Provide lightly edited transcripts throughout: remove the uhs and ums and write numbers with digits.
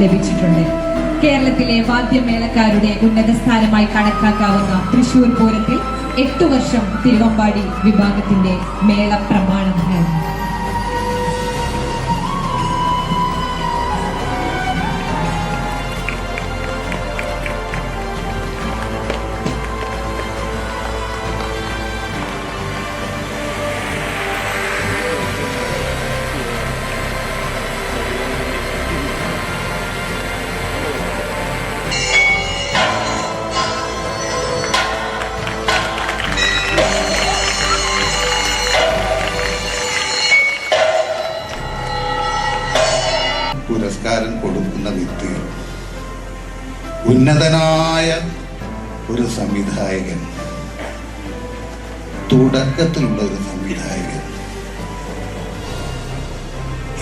ലഭിച്ചിട്ടുണ്ട്. കേരളത്തിലെ വാദ്യമേളക്കാരുടെ ഉന്നത സ്ഥാനമായി കണക്കാക്കാവുന്ന തൃശൂർ പൂരത്തിൽ 8 വർഷം തിരുവമ്പാടി വിഭാഗത്തിന്റെ മേള പ്രമാണമായിരുന്നു. പുരസ്കാരം കൊടുക്കുന്ന വ്യക്തി ഉന്നതനായ ഒരു സംവിധായകൻ, തുടക്കത്തിലുള്ള ഒരു സംവിധായകൻ,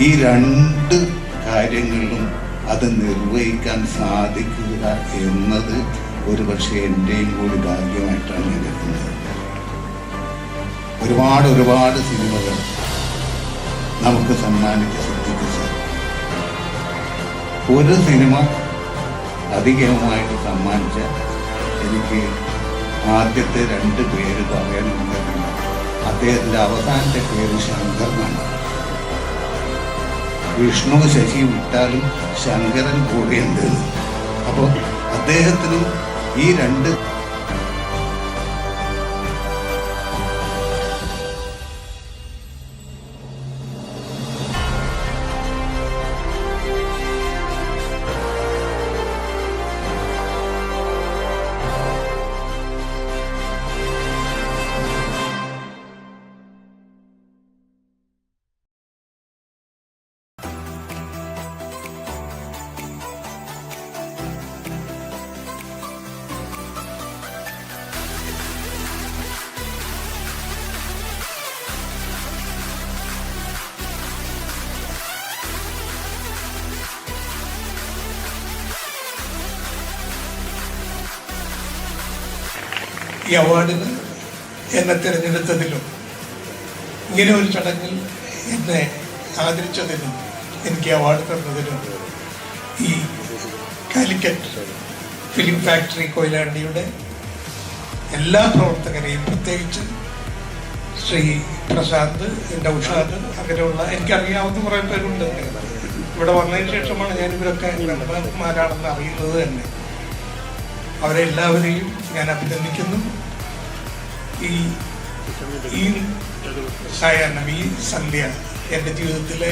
ഈ 2 കാര്യങ്ങളിലും അത് നിർവഹിക്കാൻ സാധിക്കുക എന്നത് ഒരുപക്ഷെ എൻ്റെയും കൂടി ഭാഗ്യമായിട്ടാണ് ഞാൻ കരുതുന്നത്. ഒരുപാട് സിനിമകൾ നമുക്ക് സമ്മാനിച്ച സിദ്ദിഖ് സർ ഒരു സിനിമ അധികമായിട്ട് സമ്മാനിച്ച എനിക്ക് ആദ്യത്തെ 2 പേര് പറയാനുണ്ടെന്നില്ല. അദ്ദേഹത്തിൻ്റെ അവസാനത്തെ പേര് ശങ്കർ എന്നാണ്. വിഷ്ണു ശശി വിട്ടാലും ശങ്കരൻ കൂടെയുണ്ട്. അപ്പോൾ അദ്ദേഹത്തിനും ഈ 2 ഈ അവാർഡിന് എന്നെ തിരഞ്ഞെടുത്തതിലും ഇങ്ങനെ ഒരു ചടങ്ങിൽ എന്നെ ആദരിച്ചതിനും എനിക്ക് അവാർഡ് തന്നതിനും ഈ കാലിക്കറ്റ് ഫിലിം ഫാക്ടറി കൊയിലാണ്ടിയുടെ എല്ലാ പ്രവർത്തകരെയും, പ്രത്യേകിച്ച് ശ്രീ പ്രശാന്ത്, നൗഷാദ്, അങ്ങനെയുള്ള എനിക്കറിയാവുന്ന കുറേ പേരുണ്ട്. ഇവിടെ വന്നതിന് ശേഷമാണ് ഞാൻ ഇവരൊക്കെ നന്ദന്മാരാണെന്ന് അറിയുന്നത് തന്നെ. അവരെ എല്ലാവരെയും ഞാൻ അഭിനന്ദിക്കുന്നു. ഈ സായാഹ്നം, ഈ സന്ധ്യ എൻ്റെ ജീവിതത്തിലെ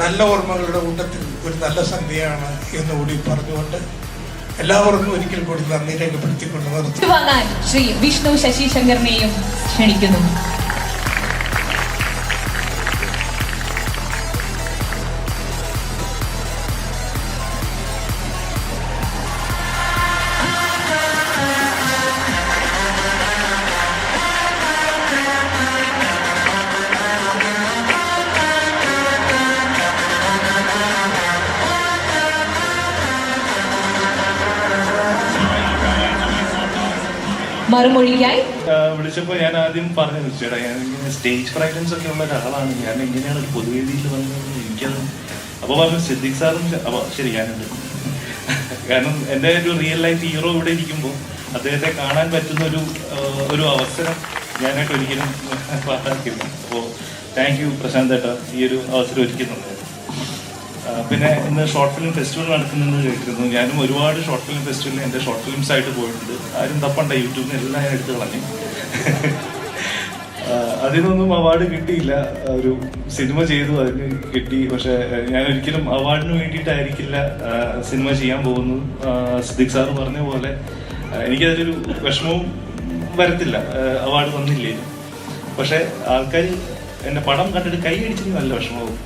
നല്ല ഓർമ്മകളുടെ കൂട്ടത്തിൽ ഒരു നല്ല സന്ധ്യയാണ് എന്നുകൂടി പറഞ്ഞുകൊണ്ട് എല്ലാവർക്കും ഒരിക്കൽ കൂടി നന്ദി രേഖപ്പെടുത്തിക്കൊണ്ട് നിർത്തുന്നു. ശ്രീ വിഷ്ണു ശശി ശങ്കറിനെയും ക്ഷണിക്കുന്നു. മറുമൊഴിക്കായി വിളിച്ചപ്പോൾ ഞാൻ ആദ്യം പറഞ്ഞു, ചേട്ടാ ഞാൻ ഇങ്ങനെ സ്റ്റേജ് ഫ്രൈലൻസ് ഒക്കെ ഉള്ള ഒരാളാണ്, ഞാൻ എങ്ങനെയാണ് ഒരു പൊതുവേദിയിൽ വന്നത് എനിക്കത്. അപ്പോൾ പറഞ്ഞു സിദ്ദിഖ് സാറും. അപ്പോൾ ശരി, ഞാനുണ്ട്. കാരണം എൻ്റെ ഒരു റിയൽ ലൈഫ് ഹീറോ ഇവിടെ ഇരിക്കുമ്പോൾ അദ്ദേഹത്തെ കാണാൻ പറ്റുന്ന ഒരു അവസരം ഞാനായിട്ട് ഒരിക്കലും പാഴാക്കില്ല. അപ്പോൾ താങ്ക് യു പ്രശാന്ത് ഏട്ടാ, ഈ ഒരു അവസരം ഒരുക്കുന്നുണ്ട്. പിന്നെ ഇന്ന് ഷോർട്ട് ഫിലിം ഫെസ്റ്റിവൽ നടക്കുന്നെന്ന് കേട്ടിരുന്നു. ഞാനും ഒരുപാട് ഷോർട്ട് ഫിലിം ഫെസ്റ്റിവലിൽ എൻ്റെ ഷോർട്ട് ഫിലിംസ് ആയിട്ട് പോയിട്ടുണ്ട്. ആരും തപ്പണ്ട, യൂട്യൂബിൽ നിന്ന് എല്ലാം ഞാൻ എടുത്ത് കളഞ്ഞു. അതിനൊന്നും അവാർഡ് കിട്ടിയില്ല. ഒരു സിനിമ ചെയ്തു, അതിന് കിട്ടി. പക്ഷെ ഞാൻ ഒരിക്കലും അവാർഡിന് വേണ്ടിയിട്ടായിരിക്കില്ല സിനിമ ചെയ്യാൻ പോകുന്നത്. സിദ്ദിഖ് സാറ് പറഞ്ഞ പോലെ എനിക്കതിലൊരു വിഷമവും വരത്തില്ല അവാർഡ് വന്നില്ലേ. പക്ഷെ ആൾക്കാർ എൻ്റെ പടം കണ്ടിട്ട് കൈ അടിച്ചത് നല്ല വിഷമവും.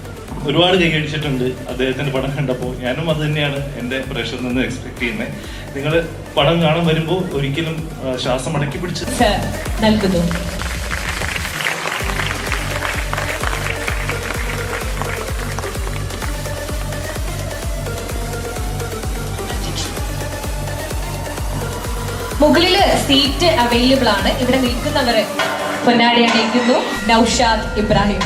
ഒരുപാട് കൈയടിച്ചിട്ടുണ്ട് അദ്ദേഹത്തിൻ്റെ പടം കണ്ടപ്പോൾ. ഞാനും അത് തന്നെയാണ് എൻ്റെ പ്രേക്ഷകരിൽ നിന്ന് എക്സ്പെക്ട് ചെയ്യുന്നത്. നിങ്ങൾ പടം കാണാൻ വരുമ്പോൾ ഒരിക്കലും ശ്വാസം അടക്കി പിടിച്ച് നൽകുന്നു. മുകളില് സീറ്റ് അവൈലബിൾ ആണ്. ഇവിടെ നിൽക്കുന്നവര് പൊന്നാടി അണിയിക്കുന്നു. നൗഷാദ് ഇബ്രാഹിം.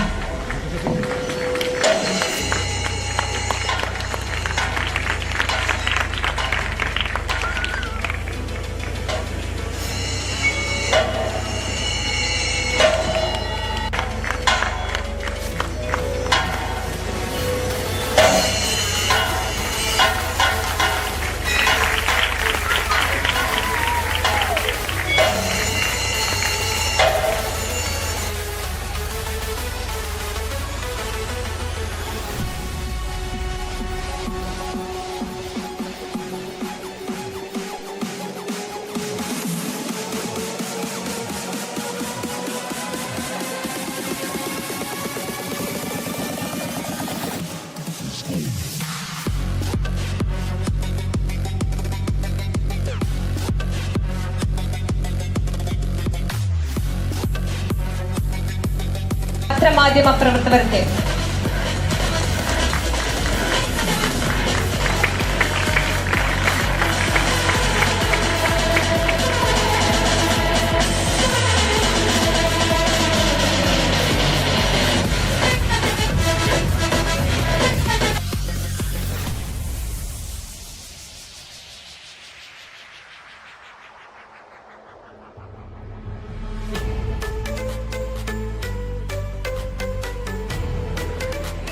പത്രമാധ്യമ പ്രവർത്തകർക്ക്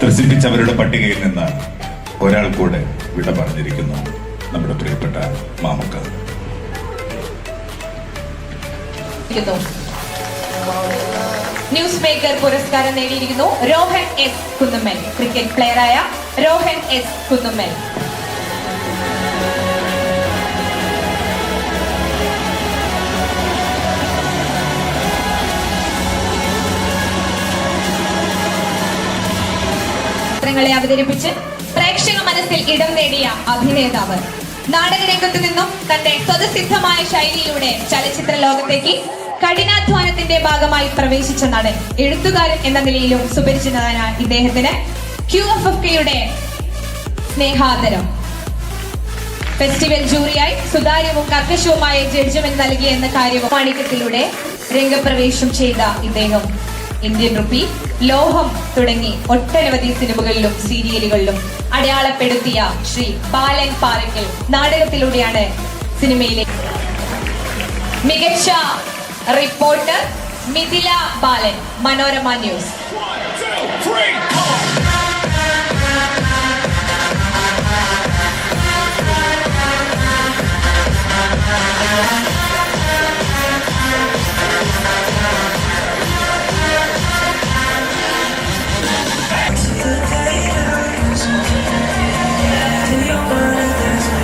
ത്രസിപ്പിച്ചവരുടെ പട്ടികയിൽ നിന്ന് ഒരാൾ കൂടെ വിട പറഞ്ഞിരിക്കുന്നു. നമ്മുടെ പ്രിയപ്പെട്ട മാമുക്ക. ന്യൂസ് മേക്കർ പുരസ്കാരം നേടിയിരിക്കുന്നു രോഹൻ എസ് കുന്നുമ്മൽ. ക്രിക്കറ്റ് പ്ലെയറായ രോഹൻ എസ് കുന്നുമ്മൽ. ചിത്രങ്ങളെ അവതരിപ്പിച്ച് പ്രേക്ഷക മനസ്സിൽ ഇടം നേടിയ അഭിനേതാവ്. നാടകരംഗത്തു നിന്നും തന്റെ സ്വതസിദ്ധമായ ശൈലിയിലൂടെ ചലച്ചിത്ര ലോകത്തേക്ക് കഠിനാധ്വാനത്തിന്റെ ഭാഗമായി പ്രവേശിച്ച നടൻ. എഴുത്തുകാരൻ എന്ന നിലയിലും സുപരിചിതനായ ഇദ്ദേഹത്തിന് QFFKയുടെ സ്നേഹാദരം. ഫെസ്റ്റിവൽ ജൂറിയായി സുതാര്യവും കർക്കശവുമായ ജഡ്ജ്മെന്റ് നൽകിയ എന്ന കാര്യവും മാണിക്യത്തിലൂടെ രംഗപ്രവേശം ചെയ്ത ഇദ്ദേഹം ഇന്ത്യൻ റുപ്പി, ലോഹം തുടങ്ങി ഒട്ടനവധി സിനിമകളിലും സീരിയലുകളിലും അടയാളപ്പെടുത്തിയ ശ്രീ ബാലൻ പാറയ്ക്കൽ നാടകത്തിലൂടെയാണ് സിനിമയിലെ മികച്ച റിപ്പോർട്ടർ മിഥില ബാലൻ, മനോരമ ന്യൂസ്.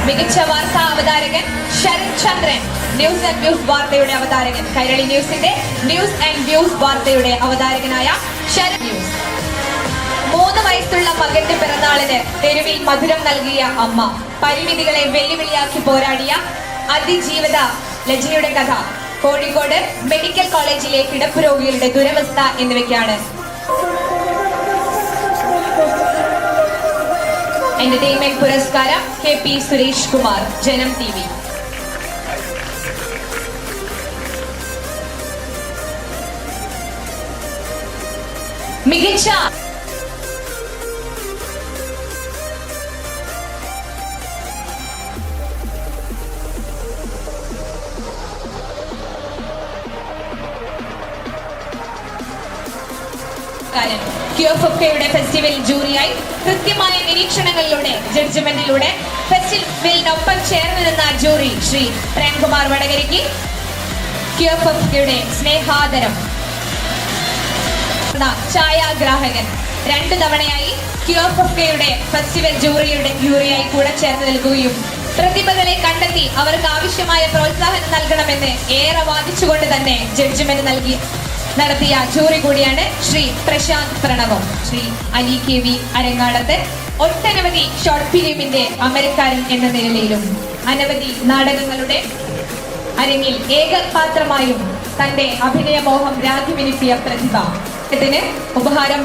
മികച്ച വാർത്താ അവതാരകൻ ശരത് ചന്ദ്രൻ, ന്യൂസ് ആൻഡ് വ്യൂസ് വാർത്തയുടെ അവതാരകൻ. കൈരളി ന്യൂസിന്റെ ന്യൂസ് ആൻഡ് വ്യൂസ് വാർത്തയുടെ അവതാരകനായ ശരത് ന്യൂസ്. 3 വയസ്സുള്ള മകന്റെ പിറന്നാളിന് തെരുവിൽ മധുരം നൽകിയ അമ്മ, പരിമിതികളെ വെല്ലുവിളിയാക്കി പോരാടിയ അതിജീവിത ലജ്ജയുടെ കഥ, കോഴിക്കോട് മെഡിക്കൽ കോളേജിലെ കിടപ്പ് രോഗികളുടെ ദുരവസ്ഥ എന്നിവയ്ക്കാണ് എന്റർടൈൻമെന്റ് പുരസ്കാരം KP സുരേഷ് കുമാർ, ജനം TV. മികച്ച QFFKയുടെ ഫെസ്റ്റിവൽ ജൂറിയായി കൃത്യമായ നിരീക്ഷണങ്ങളിലൂടെ ജഡ്ജ്മെന്റിലൂടെ ഫെസ്റ്റിവലിനൊപ്പം ചേർന്ന് നിന്ന ജൂറി ശ്രീ പ്രേംകുമാർ വടകരയ്ക്ക് QFFKയുടെ സ്നേഹാദരം. ഛായാഗ്രാഹകൻ 2 തവണയായി QFFKയുടെ ഫെസ്റ്റിവൽ ജൂറിയായി കൂടെ ചേർന്ന് നിൽക്കുകയും പ്രതിഭകളെ കണ്ടെത്തി അവർക്ക് ആവശ്യമായ പ്രോത്സാഹനം നൽകണമെന്ന് ഏറെ വാദിച്ചുകൊണ്ട് തന്നെ ജഡ്ജ്മെന്റ് നടത്തിയ ജൂറി കൂടിയാണ് ശ്രീ പ്രശാന്ത് പ്രണവും. ശ്രീ അലി KV അരങ്ങാടത്ത് ഒട്ടനവധി ഷോർട്ട് ഫിലിമിന്റെ അമരക്കാരൻ എന്ന നിലയിലും അനവധി നാടകങ്ങളുടെ അരങ്ങിൽ ഏകപാത്രമായും തന്റെ അഭിനയമോഹം രാഗിമിനിപ്പിയ പ്രതിഭ ത്തിന് ഉപഹാരം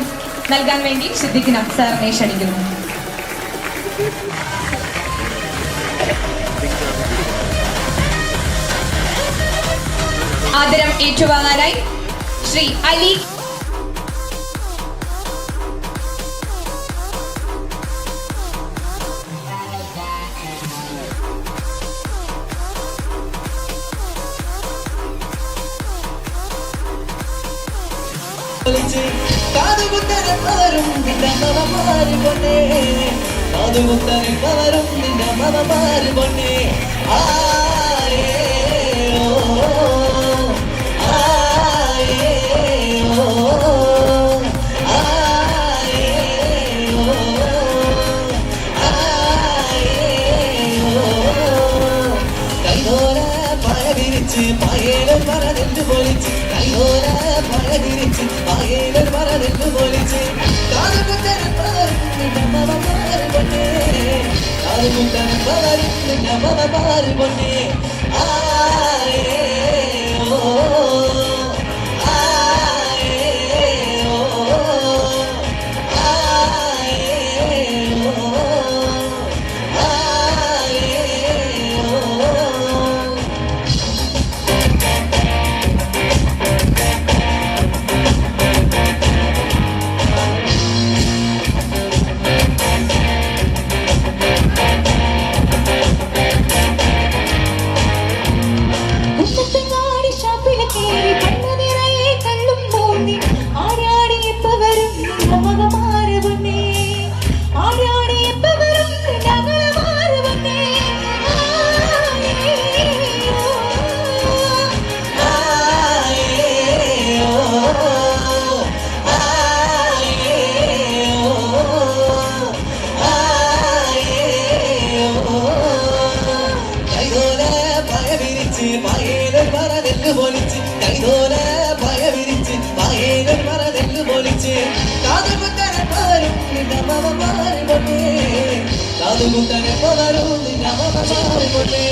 നൽകാൻ വേണ്ടി സിദ്ദിഖിന് സാറിനെ ക്ഷണിക്കുന്നു. ആദരം ഏറ്റുവാങ്ങാനായി ശ്രീ അലി കാതുകുത്തനെ പവരും നിന്റെ മവമാര് പൊന്നേ, കാതുകുത്തനെ പവരും നിന്റെ മവമാര് പൊന്നേ. ആയേ ഓ ആയേ ഓ ആയേ ഓ ആയേ ഓ. കൈതോര പഴ വിരിച്ച് പയലും പറന്നെല്ല് പൊളിച്ച്, കൈതോര പഴ വിരിച്ച് പയലും പറന്നെല്ല് പൊളിച്ച്. കാതുകുത്തനെ പവരും നിന്റെ മവമാര് പൊന്നേ, കാതുകുത്തനെ പവരും നിന്റെ മവമാര് പൊന്നേ. ആയേ ഓ ആയേ ഓ ആയേ ഓ ആയേ ഓ. കുന്നത്തങ്ങാടി ഷാപ്പില് കേറി കണ്ണു നിറയെ കള്ളും തോന്നി, ആരാടിയപ്പവരും നിന്നമകമാര് പൊന്നേ, ആരാടിയപ്പവരും നിന്നമകമാര് പൊന്നേ. പയലും പറന്നെല്ല് പൊളിച്ച്, കൈതോല പയ വിരിച്ച് പയലും പറന്നെല്ല് പൊളിച്ച്. കാതുകുത്തനെ പവരും നിന്റെ മവമാര് പൊന്നേ, കാതുകുത്തനെ പവരും നിന്റെ മവമാര് പൊന്നേ.